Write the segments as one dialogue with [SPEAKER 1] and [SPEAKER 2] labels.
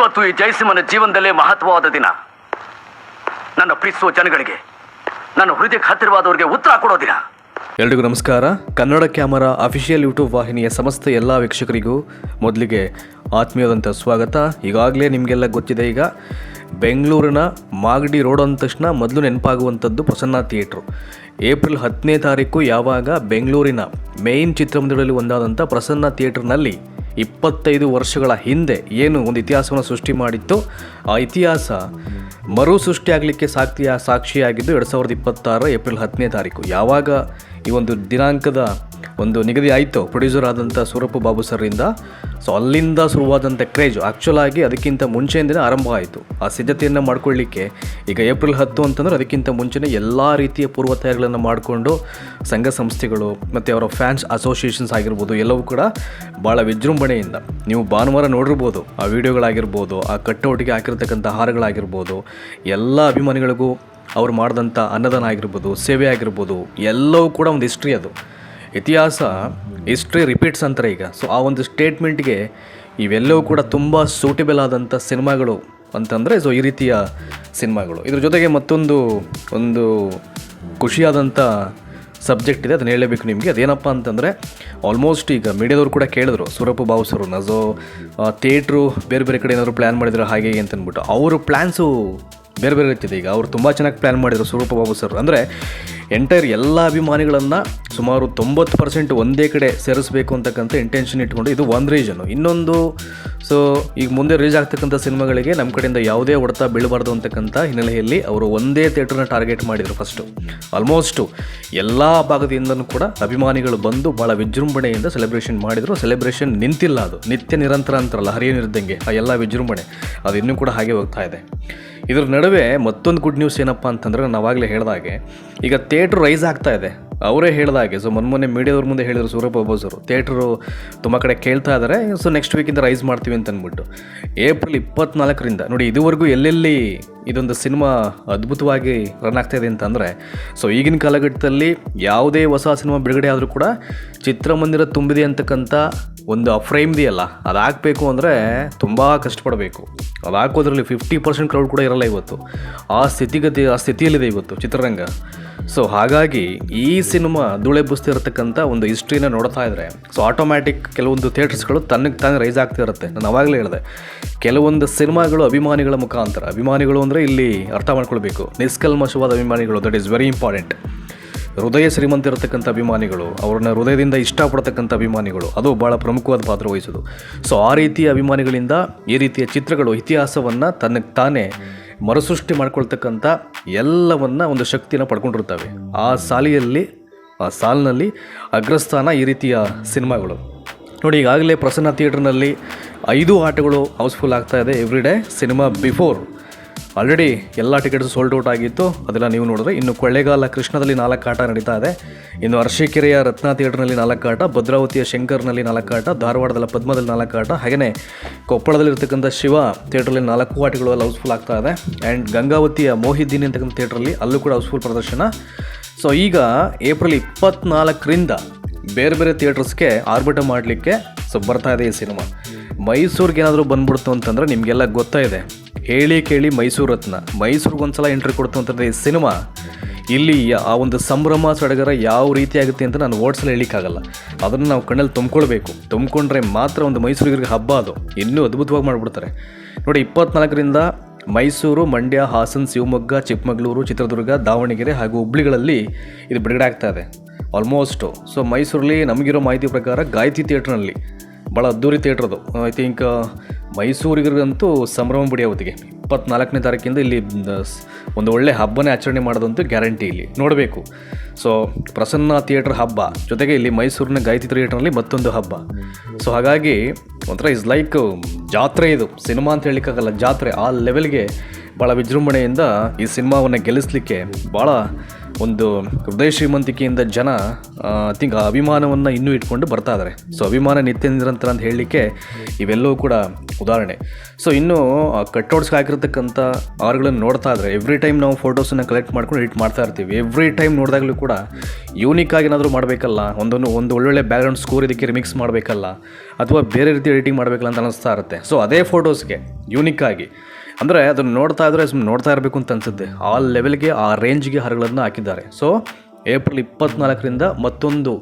[SPEAKER 1] ಇವತ್ತು ಈ ಜಯಸಿಂಹನ ಜೀವನದಲ್ಲೇ ಮಹತ್ವವಾದ ದಿನ. ನನ್ನ ಪ್ರೀತಿಸುವ ಜನಗಳಿಗೆ, ನನ್ನ ಹೃದಯಕ್ಕೆ ಹತ್ತಿರವಾದವರಿಗೆ ಉತ್ತರ ಕೊಡೋ ದಿನ.
[SPEAKER 2] ಎಲ್ರಿಗೂ ನಮಸ್ಕಾರ. ಕನ್ನಡ ಕ್ಯಾಮರಾ ಅಫಿಷಿಯಲ್ ಯೂಟ್ಯೂಬ್ ವಾಹಿನಿಯ ಸಮಸ್ತ ಎಲ್ಲ ವೀಕ್ಷಕರಿಗೂ ಮೊದಲಿಗೆ ಆತ್ಮೀಯವಾದಂಥ ಸ್ವಾಗತ. ಈಗಾಗಲೇ ನಿಮಗೆಲ್ಲ ಗೊತ್ತಿದೆ, ಈಗ ಬೆಂಗಳೂರಿನ ಮಾಗಡಿ ರೋಡ್ ಅಂದ ತಕ್ಷಣ ಮೊದಲು ನೆನಪಾಗುವಂಥದ್ದು ಪ್ರಸನ್ನ ಥಿಯೇಟ್ರು. ಏಪ್ರಿಲ್ 10ನೇ ತಾರೀಕು ಯಾವಾಗ ಬೆಂಗಳೂರಿನ ಮೇಯ್ನ್ ಚಿತ್ರಮಂದಿರದಲ್ಲಿ ಒಂದಾದಂಥ ಪ್ರಸನ್ನ ಥಿಯೇಟ್ರ್ನಲ್ಲಿ 25 ವರ್ಷಗಳ ಹಿಂದೆ ಏನು ಒಂದು ಇತಿಹಾಸವನ್ನು ಸೃಷ್ಟಿ ಮಾಡಿತ್ತು, ಆ ಇತಿಹಾಸ ಮರು ಸೃಷ್ಟಿಯಾಗಲಿಕ್ಕೆ ಸಾಕ್ಷಿಯಾಗಿದ್ದು 2026 ಏಪ್ರಿಲ್ 10ನೇ ತಾರೀಕು. ಯಾವಾಗ ಈ ಒಂದು ದಿನಾಂಕದ ಒಂದು ನಿಗದಿ ಆಯಿತು ಪ್ರೊಡ್ಯೂಸರ್ ಆದಂಥ ಸೂರಪ್ಪ ಬಾಬು ಸರ್ರಿಂದ, ಸೊ ಅಲ್ಲಿಂದ ಶುರುವಾದಂಥ ಕ್ರೇಜ್ ಆ್ಯಕ್ಚುಲ್ ಆಗಿ ಅದಕ್ಕಿಂತ ಮುಂಚೆಯಿಂದನೇ ಆರಂಭ ಆಯಿತು. ಆ ಸಿದ್ಧತೆಯನ್ನು ಮಾಡ್ಕೊಳ್ಳಿಕ್ಕೆ ಈಗ ಏಪ್ರಿಲ್ 10 ಅಂತಂದರೆ ಅದಕ್ಕಿಂತ ಮುಂಚೆನೇ ಎಲ್ಲ ರೀತಿಯ ಪೂರ್ವ ತಯಾರಿಗಳನ್ನು ಮಾಡಿಕೊಂಡು ಸಂಘ ಸಂಸ್ಥೆಗಳು ಮತ್ತು ಅವರ ಫ್ಯಾನ್ಸ್ ಅಸೋಸಿಯೇಷನ್ಸ್ ಆಗಿರ್ಬೋದು, ಎಲ್ಲವೂ ಕೂಡ ಭಾಳ ವಿಜೃಂಭಣೆಯಿಂದ ನೀವು ಭಾನುವಾರ ನೋಡಿರ್ಬೋದು. ಆ ವಿಡಿಯೋಗಳಾಗಿರ್ಬೋದು, ಆ ಕಟ್ಟೌಟಿಗೆ ಹಾಕಿರ್ತಕ್ಕಂಥ ಹಾರಗಳಾಗಿರ್ಬೋದು, ಎಲ್ಲ ಅಭಿಮಾನಿಗಳಿಗೂ ಅವ್ರು ಮಾಡಿದಂಥ ಅನ್ನದಾನ ಆಗಿರ್ಬೋದು, ಸೇವೆ ಆಗಿರ್ಬೋದು, ಎಲ್ಲವೂ ಕೂಡ ಒಂದು ಹಿಸ್ಟ್ರಿ. ಅದು ಇತಿಹಾಸ, ಹಿಸ್ಟ್ರಿ ರಿಪೀಟ್ಸ್ ಅಂತಾರೆ ಈಗ. ಸೊ ಆ ಒಂದು ಸ್ಟೇಟ್ಮೆಂಟ್ಗೆ ಇವೆಲ್ಲವೂ ಕೂಡ ತುಂಬ ಸೂಟೇಬಲ್ ಆದಂಥ ಸಿನಿಮಾಗಳು ಅಂತಂದರೆ ಸೊ ಈ ರೀತಿಯ ಸಿನಿಮಾಗಳು. ಇದ್ರ ಜೊತೆಗೆ ಒಂದು ಖುಷಿಯಾದಂಥ ಸಬ್ಜೆಕ್ಟ್ ಇದೆ, ಅದನ್ನು ಹೇಳಬೇಕು ನಿಮಗೆ. ಅದೇನಪ್ಪ ಅಂತಂದರೆ, ಆಲ್ಮೋಸ್ಟ್ ಈಗ ಮೀಡಿಯಾದವ್ರು ಕೂಡ ಕೇಳಿದ್ರು ಸೂರಪ್ಪ ಬಾಬು ಸರ್, ನಜೋ ಥಿಯೇಟ್ರು ಬೇರೆ ಬೇರೆ ಕಡೆ ಏನಾದರೂ ಪ್ಲ್ಯಾನ್ ಮಾಡಿದ್ರು ಹಾಗೆ ಅಂತಂದ್ಬಿಟ್ಟು. ಅವರು ಪ್ಲ್ಯಾನ್ಸು ಬೇರೆ ಬೇರೆ ಇರ್ತಿದೆ. ಈಗ ಅವರು ತುಂಬ ಚೆನ್ನಾಗಿ ಪ್ಲ್ಯಾನ್ ಮಾಡಿದರು ಸೂರಪ್ಪ ಬಾಬು ಸರ್. ಅಂದರೆ ಎಂಟೈರ್ ಎಲ್ಲ ಅಭಿಮಾನಿಗಳನ್ನು ಸುಮಾರು 90% ಒಂದೇ ಕಡೆ ಸೇರಿಸಬೇಕು ಅಂತಕ್ಕಂಥ ಇಂಟೆನ್ಷನ್ ಇಟ್ಕೊಂಡು, ಇದು ಒಂದು ರೀಸನ್ನು. ಇನ್ನೊಂದು, ಸೊ ಈಗ ಮುಂದೆ ರಿಲೀಸ್ ಆಗ್ತಕ್ಕಂಥ ಸಿನಿಮಾಗಳಿಗೆ ನಮ್ಮ ಕಡೆಯಿಂದ ಯಾವುದೇ ಹೊಡೆತ ಬೀಳಬಾರ್ದು ಅಂತಕ್ಕಂಥ ಹಿನ್ನೆಲೆಯಲ್ಲಿ ಅವರು ಒಂದೇ ಥಿಯೇಟ್ರನ್ನ ಟಾರ್ಗೆಟ್ ಮಾಡಿದರು. ಫಸ್ಟು ಆಲ್ಮೋಸ್ಟು ಎಲ್ಲ ಭಾಗದಿಂದನೂ ಕೂಡ ಅಭಿಮಾನಿಗಳು ಬಂದು ಭಾಳ ವಿಜೃಂಭಣೆಯಿಂದ ಸೆಲೆಬ್ರೇಷನ್ ಮಾಡಿದರು. ಸೆಲೆಬ್ರೇಷನ್ ನಿಂತಿಲ್ಲ, ಅದು ನಿತ್ಯ ನಿರಂತರ ಅಂತಾರಲ್ಲ, ಹರಿಯನಿರ್ದಂಗೆ ಆ ಎಲ್ಲ ವಿಜೃಂಭಣೆ ಅದು ಇನ್ನೂ ಕೂಡ ಹಾಗೆ ಹೋಗ್ತಾ ಇದೆ. ಇದ್ರ ನಡುವೆ ಮತ್ತೊಂದು ಗುಡ್ ನ್ಯೂಸ್ ಏನಪ್ಪ ಅಂತಂದರೆ, ನಾವಾಗಲೇ ಹೇಳಿದಾಗೆ ಈಗ ಥಿಯೇಟ್ರ್ ರೈಸ್ ಆಗ್ತಾ ಇದೆ. ಅವರೇ ಹೇಳಿದಾಗೆ, ಸೊ ಮೊನ್ನೆ ಮೀಡಿಯಾದವ್ರ ಮುಂದೆ ಹೇಳಿದರು ಸೂರಪ್ಪ ಬಾಬು ಸರ್, ಥಿಯೇಟ್ರು ತುಂಬ ಕಡೆ ಕೇಳ್ತಾ ಇದ್ದಾರೆ, ಸೊ ನೆಕ್ಸ್ಟ್ ವೀಕಿಂದ ರೈಸ್ ಮಾಡ್ತೀವಿ ಅಂತ ಅಂದ್ಬಿಟ್ಟು. ಏಪ್ರಿಲ್ 24ರಿಂದ ನೋಡಿ, ಇದುವರೆಗೂ ಎಲ್ಲೆಲ್ಲಿ ಇದೊಂದು ಸಿನಿಮಾ ಅದ್ಭುತವಾಗಿ ರನ್ ಆಗ್ತಾಯಿದೆ ಅಂತಂದರೆ, ಸೊ ಈಗಿನ ಕಾಲಘಟ್ಟದಲ್ಲಿ ಯಾವುದೇ ಹೊಸ ಸಿನಿಮಾ ಬಿಡುಗಡೆ ಆದರೂ ಕೂಡ ಚಿತ್ರಮಂದಿರ ತುಂಬಿದೆ ಅಂತಕ್ಕಂಥ ಒಂದು ಫ್ರೇಮ್ ಇದೆಯಲ್ಲ, ಅದು ಹಾಕಬೇಕು ಅಂದರೆ ತುಂಬ ಕಷ್ಟಪಡಬೇಕು. ಅದು ಹಾಕೋದ್ರಲ್ಲಿ 50% ಕ್ರೌಡ್ ಕೂಡ ಇರಲ್ಲ ಇವತ್ತು. ಆ ಸ್ಥಿತಿಯಲ್ಲಿದೆ ಇವತ್ತು ಚಿತ್ರರಂಗ. ಸೊ ಹಾಗಾಗಿ ಈ ಸಿನಿಮಾ ಧೂಳೆಬ್ಬಿಸ್ತಿರತಕ್ಕಂಥ ಒಂದು ಹಿಸ್ಟ್ರಿನ ನೋಡ್ತಾ ಇದ್ದರೆ, ಸೊ ಆಟೋಮ್ಯಾಟಿಕ್ ಕೆಲವೊಂದು ಥಿಯೇಟರ್ಸ್ಗಳು ತನ್ನಕ್ಕೆ ತಾನೇ ರೈಸ್ ಆಗ್ತಿರುತ್ತೆ. ನಾನು ಆವಾಗಲೇ ಹೇಳಿದೆ, ಕೆಲವೊಂದು ಸಿನಿಮಾಗಳು ಅಭಿಮಾನಿಗಳ ಮುಖಾಂತರ, ಅಭಿಮಾನಿಗಳು ಅಂದರೆ ಇಲ್ಲಿ ಅರ್ಥ ಮಾಡ್ಕೊಳ್ಬೇಕು, ನಿಷ್ಕಲ್ಮಶವಾದ ಅಭಿಮಾನಿಗಳು, ದಟ್ ಈಸ್ ವೆರಿ ಇಂಪಾರ್ಟೆಂಟ್. ಹೃದಯ ಶ್ರೀಮಂತ ಇರತಕ್ಕಂಥ ಅಭಿಮಾನಿಗಳು, ಅವ್ರನ್ನ ಹೃದಯದಿಂದ ಇಷ್ಟಪಡ್ತಕ್ಕಂಥ ಅಭಿಮಾನಿಗಳು, ಅದು ಭಾಳ ಪ್ರಮುಖವಾದ ಪಾತ್ರ ವಹಿಸೋದು. ಸೊ ಆ ರೀತಿಯ ಅಭಿಮಾನಿಗಳಿಂದ ಈ ರೀತಿಯ ಚಿತ್ರಗಳು ಇತಿಹಾಸವನ್ನು ತನ್ನಕ್ಕೆ ತಾನೇ ಮರುಸೃಷ್ಟಿ ಮಾಡ್ಕೊಳ್ತಕ್ಕಂಥ ಎಲ್ಲವನ್ನು ಒಂದು ಶಕ್ತಿನ ಪಡ್ಕೊಂಡಿರ್ತವೆ. ಆ ಸಾಲಿನಲ್ಲಿ ಅಗ್ರಸ್ಥಾನ ಈ ರೀತಿಯ ಸಿನಿಮಾಗಳು. ನೋಡಿ, ಈಗಾಗಲೇ ಪ್ರಸನ್ನ ಥಿಯೇಟ್ರ್ನಲ್ಲಿ 5 ಆಟಗಳು ಹೌಸ್ಫುಲ್ ಆಗ್ತಾ ಇದೆ. Every day cinema before already ಎಲ್ಲ ಟಿಕೆಟ್ಸ್ ಸೋಲ್ಡ್ ಔಟ್ ಆಗಿತ್ತು, ಅದೆಲ್ಲ ನೀವು ನೋಡಿದ್ರೆ. ಇನ್ನು ಕೊಳ್ಳೇಗಾಲ ಕೃಷ್ಣದಲ್ಲಿ 4 ಆಟ ನಡೀತಾ ಇದೆ. ಇನ್ನು ಅರಸೀಕೆರೆಯ ರತ್ನ ಥಿಯೇಟ್ರ್ನಲ್ಲಿ 4 ಆಟ, ಭದ್ರಾವತಿಯ ಶಂಕರ್ನಲ್ಲಿ 4 ಆಟ, ಧಾರವಾಡದ ಪದ್ಮದಲ್ಲಿ 4 ಆಟ, ಹಾಗೆಯೇ ಕೊಪ್ಪಳದಲ್ಲಿರ್ತಕ್ಕಂಥ ಶಿವ ಥಿಯೇಟ್ರಲ್ಲಿ 4 ಆಟಗಳು ಎಲ್ಲ ಹೌಸ್ಫುಲ್ ಆಗ್ತಾ ಇದೆ. ಆ್ಯಂಡ್ ಗಂಗಾವತಿಯ ಮೋಹಿದ್ದೀನ್ ಅಂತಕ್ಕಂಥ ಥಿಯೇಟ್ರಲ್ಲಿ ಅಲ್ಲೂ ಕೂಡ ಹೌಸ್ಫುಲ್ ಪ್ರದರ್ಶನ. ಸೊ ಈಗ ಏಪ್ರಿಲ್ 24ರಿಂದ ಬೇರೆ ಬೇರೆ ಥಿಯೇಟರ್ಸ್ಗೆ ಆರ್ಭಟ ಮಾಡಲಿಕ್ಕೆ ಸೊ ಬರ್ತಾ ಇದೆ ಈ ಸಿನಿಮಾ. ಮೈಸೂರಿಗೆ ಏನಾದರೂ ಬಂದ್ಬಿಡ್ತು ಅಂತಂದರೆ ನಿಮಗೆಲ್ಲ ಗೊತ್ತಾಯಿದೆ, ಹೇಳಿ ಕೇಳಿ ಮೈಸೂರು ರತ್ನ, ಮೈಸೂರಿಗೊಂದ್ಸಲ ಎಂಟ್ರಿ ಕೊಡ್ತು ಅಂತಂದರೆ ಈ ಸಿನಿಮಾ ಇಲ್ಲಿ ಆ ಒಂದು ಸಂಭ್ರಮ ಸಡಗರ ಯಾವ ರೀತಿ ಆಗುತ್ತೆ ಅಂತ ನಾನು ಓಡಿಸಲು ಹೇಳಲಿಕ್ಕಾಗಲ್ಲ. ಅದನ್ನು ನಾವು ಕಣ್ಣಲ್ಲಿ ತುಂಬಿಕೊಂಡ್ರೆ ಮಾತ್ರ ಒಂದು ಮೈಸೂರಿಗೆ ಹಬ್ಬ ಅದು ಇನ್ನೂ ಅದ್ಭುತವಾಗಿ ಮಾಡಿಬಿಡ್ತಾರೆ. ನೋಡಿ, 24ರಿಂದ ಮೈಸೂರು, ಮಂಡ್ಯ, ಹಾಸನ, ಶಿವಮೊಗ್ಗ, ಚಿಕ್ಕಮಗಳೂರು, ಚಿತ್ರದುರ್ಗ, ದಾವಣಗೆರೆ ಹಾಗೂ ಹುಬ್ಳಿಗಳಲ್ಲಿ ಇದು ಬಿಡುಗಡೆ ಆಗ್ತಾ ಇದೆ ಆಲ್ಮೋಸ್ಟು. ಸೊ ಮೈಸೂರಲ್ಲಿ ನಮಗಿರೋ ಮಾಹಿತಿ ಪ್ರಕಾರ ಗಾಯತ್ರಿ ಥಿಯೇಟ್ರ್ನಲ್ಲಿ ಭಾಳ ಅದ್ದೂರಿ ಥಿಯೇಟ್ರದು. ಐ ಥಿಂಕ್ ಮೈಸೂರಿಗಂತೂ ಸಂಭ್ರಮ ಬಿಡಿ. ಅವತ್ತಿಗೆ 24ನೇ ತಾರೀಕಿಂದ ಇಲ್ಲಿ ಒಂದು ಒಳ್ಳೆ ಹಬ್ಬನೇ ಆಚರಣೆ ಮಾಡೋದಂತೂ ಗ್ಯಾರಂಟಿ. ಇಲ್ಲಿ ನೋಡಬೇಕು. ಸೊ ಪ್ರಸನ್ನ ಥಿಯೇಟ್ರ್ ಹಬ್ಬ ಜೊತೆಗೆ ಇಲ್ಲಿ ಮೈಸೂರಿನ ಗಾಯತ್ರಿ ಥಿಯೇಟ್ರ್ನಲ್ಲಿ ಮತ್ತೊಂದು ಹಬ್ಬ. ಸೊ ಹಾಗಾಗಿ ಒಂಥರ ಇಸ್ ಲೈಕ್ ಜಾತ್ರೆ. ಇದು ಸಿನಿಮಾ ಅಂತ ಹೇಳಲಿಕ್ಕಾಗಲ್ಲ, ಜಾತ್ರೆ. ಆ ಲೆವೆಲ್ಗೆ ಭಾಳ ವಿಜೃಂಭಣೆಯಿಂದ ಈ ಸಿನಿಮಾವನ್ನು ಗೆಲ್ಲಿಸಲಿಕ್ಕೆ ಭಾಳ ಒಂದು ಹೃದಯ ಶ್ರೀಮಂತಿಕೆಯಿಂದ ಜನ ಥಿಂಕ್ ಆ ಅಭಿಮಾನವನ್ನು ಇನ್ನೂ ಇಟ್ಕೊಂಡು ಬರ್ತಾ ಇದ್ದಾರೆ. ಸೊ ಅಭಿಮಾನ ನಿತ್ಯ ನಿರಂತರ ಅಂತ ಹೇಳಲಿಕ್ಕೆ ಇವೆಲ್ಲವೂ ಕೂಡ ಉದಾಹರಣೆ. ಸೊ ಇನ್ನು ಕಟ್ಔಟ್ಸ್ಗೆ ಹಾಕಿರ್ತಕ್ಕಂಥ ಆರ್ಗಳನ್ನು ನೋಡ್ತಾ ಇದ್ರೆ ಎವ್ರಿ ಟೈಮ್ ನಾವು ಫೋಟೋಸನ್ನು ಕಲೆಕ್ಟ್ ಮಾಡ್ಕೊಂಡು ಎಡಿಟ್ ಮಾಡ್ತಾ ಇರ್ತೀವಿ. ಎವ್ರಿ ಟೈಮ್ ನೋಡಿದಾಗಲೂ ಕೂಡ ಯೂನಿಕ್ಕಾಗಿ ಏನಾದರೂ ಮಾಡಬೇಕಲ್ಲ, ಒಂದು ಒಳ್ಳೊಳ್ಳೆ ಬ್ಯಾಕ್ಗ್ರೌಂಡ್ ಸ್ಕೋರ್ ಇದಕ್ಕೆ ರಿಮಿಕ್ಸ್ ಮಾಡಬೇಕಲ್ಲ, ಅಥವಾ ಬೇರೆ ರೀತಿ ಎಡಿಟಿಂಗ್ ಮಾಡಬೇಕಲ್ಲ ಅಂತ ಅನ್ನಿಸ್ತಾ ಇರುತ್ತೆ. ಸೊ ಅದೇ ಫೋಟೋಸ್ಗೆ ಯೂನಿಕ್ಕಾಗಿ ಅಂದರೆ ಅದನ್ನು ನೋಡ್ತಾ ಇದ್ದರೆ ಸುಮ್ಮನೆ ನೋಡ್ತಾ ಇರಬೇಕು ಅಂತ ಅನಿಸುತ್ತೆ. ಆ ಲೆವೆಲ್ಗೆ ಆ ರೇಂಜ್ಗೆ ಹಾರಗಳನ್ನು ಹಾಕಿದ್ದಾರೆ. ಸೊ ಏಪ್ರಿಲ್ 24ರಿಂದ ಮತ್ತೊಂದು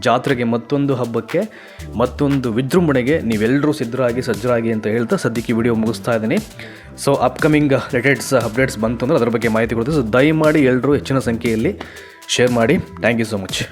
[SPEAKER 2] ಜಾತ್ರೆಗೆ, ಮತ್ತೊಂದು ಹಬ್ಬಕ್ಕೆ, ಮತ್ತೊಂದು ವಿಜೃಂಭಣೆಗೆ ನೀವೆಲ್ಲರೂ ಸಜ್ಜರಾಗಿ ಅಂತ ಹೇಳ್ತಾ ಸದ್ಯಕ್ಕೆ ವಿಡಿಯೋ ಮುಗಿಸ್ತಾ ಇದ್ದೀನಿ. ಸೊ ಅಪ್ಕಮಿಂಗ್ ಅಪ್ಡೇಟ್ಸ್ ಬಂತು ಅಂದರೆ ಅದರ ಬಗ್ಗೆ ಮಾಹಿತಿ ಕೊಡ್ತೀವಿ. ಸೊ ದಯಮಾಡಿ ಎಲ್ಲರೂ ಹೆಚ್ಚಿನ ಸಂಖ್ಯೆಯಲ್ಲಿ ಶೇರ್ ಮಾಡಿ. Thank you so much.